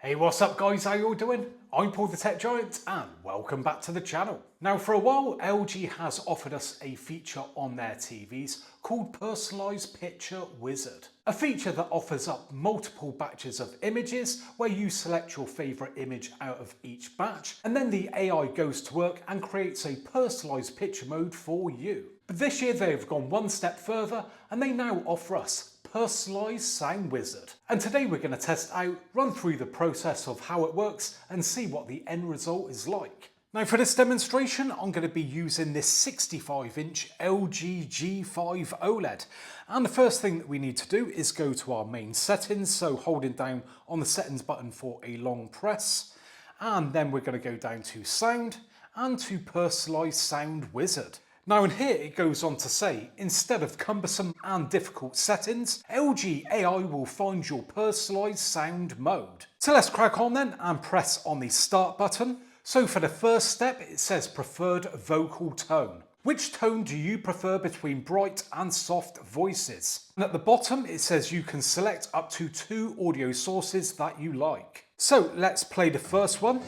Hey, what's up guys, how you all doing? I'm Paul the Tech Giant and welcome back to the channel. Now for a while, LG has offered us a feature on their TVs called Personalised Picture Wizard. A feature that offers up multiple batches of images where you select your favourite image out of each batch and then the AI goes to work and creates a personalised picture mode for you. But this year they've gone one step further and they now offer us Personalised Sound Wizard. And today we're going to test out, run through the process of how it works and see what the end result is like. Now for this demonstration I'm going to be using this 65-inch LG G5 OLED. And the first thing that we need to do is go to our main settings, so holding down on the settings button for a long press. And then we're going to go down to Sound and to Personalised Sound Wizard. Now in here it goes on to say, instead of cumbersome and difficult settings, LG AI will find your personalised sound mode. So let's crack on then and press on the start button. So for the first step it says preferred vocal tone. Which tone do you prefer between bright and soft voices? And at the bottom it says you can select up to 2 audio sources that you like. So let's play the first one,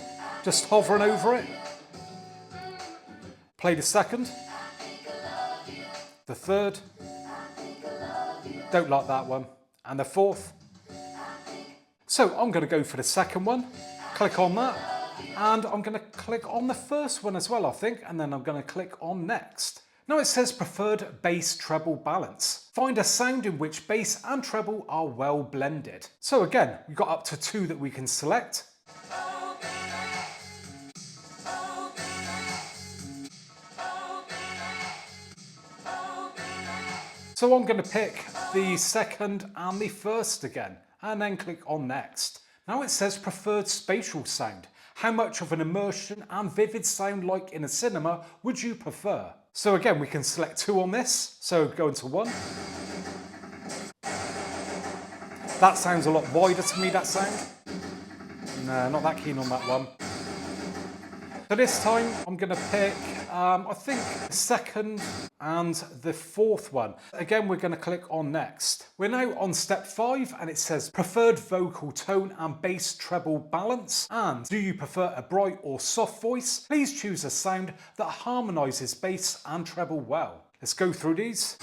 just hovering over it. Play the second. The third, don't like that one, and the fourth. So I'm going to go for the second one, click on that, and I'm going to click on the first one as well I think, and then I'm going to click on next. Now it says preferred bass treble balance. Find a sound in which bass and treble are well blended. So again, we've got up to 2 that we can select. So I'm going to pick the second and the first again, and then click on next. Now it says preferred spatial sound. How much of an immersion and vivid sound like in a cinema would you prefer? So again, we can select 2 on this, so go into 1. That sounds a lot wider to me, that sound. No, not that keen on that one. So this time I'm going to pick, I think, the second and the fourth one. Again, we're going to click on next. We're now on step 5 and it says preferred vocal tone and bass treble balance. And do you prefer a bright or soft voice? Please choose a sound that harmonises bass and treble well. Let's go through these.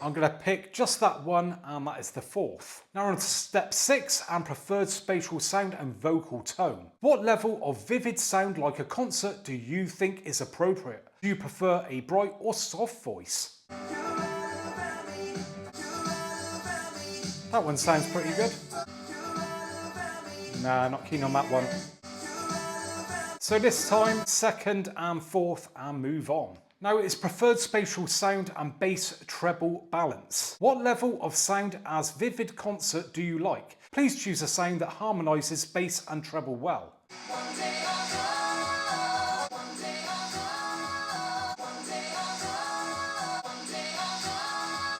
I'm going to pick just that one, and that is the fourth. Now on to step 6 and preferred spatial sound and vocal tone. What level of vivid sound like a concert do you think is appropriate? Do you prefer a bright or soft voice? That one sounds pretty good. Nah, not keen on that one. So this time, second and fourth, and move on. Now it is preferred spatial sound and bass treble balance. What level of sound as vivid concert do you like? Please choose a sound that harmonises bass and treble well.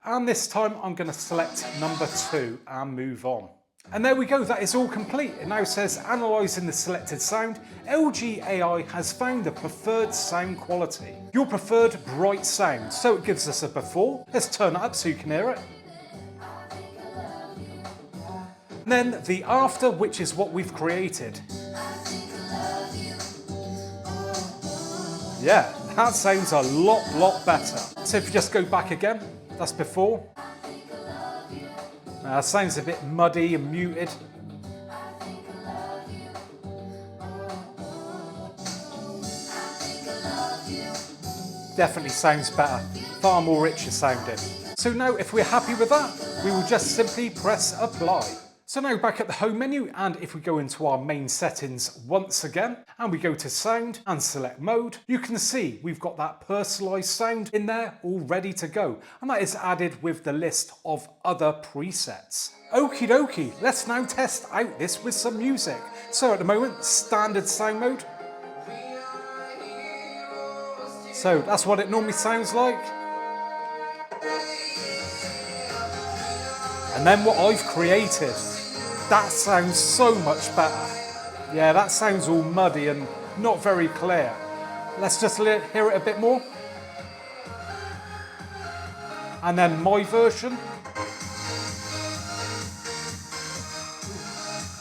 And this time I'm going to select number 2 and move on. And there we go, that is all complete. It now says analysing the selected sound, LG AI has found the preferred sound quality. Your preferred bright sound. So it gives us a before. Let's turn it up so you can hear it. And then the after, which is what we've created. Yeah, that sounds a lot better. So if you just go back again, that's before. Sounds a bit muddy and muted. Definitely sounds better, far more richer sounding. So now if we're happy with that, we will just simply press apply. So now back at the home menu, and if we go into our main settings once again, and we go to sound and select mode, you can see we've got that personalised sound in there all ready to go. And that is added with the list of other presets. Okie dokie, let's now test out this with some music. So at the moment, standard sound mode. So that's what it normally sounds like. And then what I've created. That sounds so much better. Yeah, that sounds all muddy and not very clear. Let's just hear it a bit more. And then my version,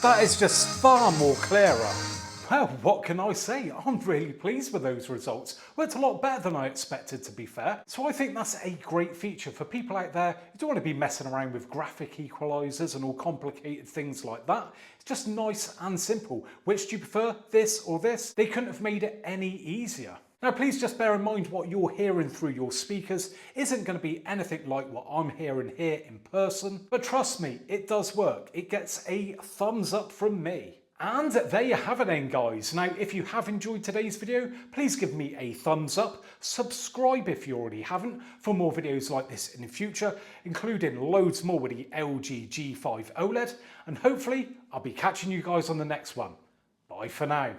that is just far more clearer. Well, what can I say? I'm really pleased with those results. Worked a lot better than I expected, to be fair. So I think that's a great feature for people out there who don't want to be messing around with graphic equalizers and all complicated things like that. It's just nice and simple. Which do you prefer, this or this? They couldn't have made it any easier. Now, please just bear in mind what you're hearing through your speakers isn't going to be anything like what I'm hearing here in person. But trust me, it does work. It gets a thumbs up from me. And there you have it then, guys. Now, if you have enjoyed today's video, please give me a thumbs up. Subscribe if you already haven't for more videos like this in the future, including loads more with the LG G5 OLED. And hopefully, I'll be catching you guys on the next one. Bye for now.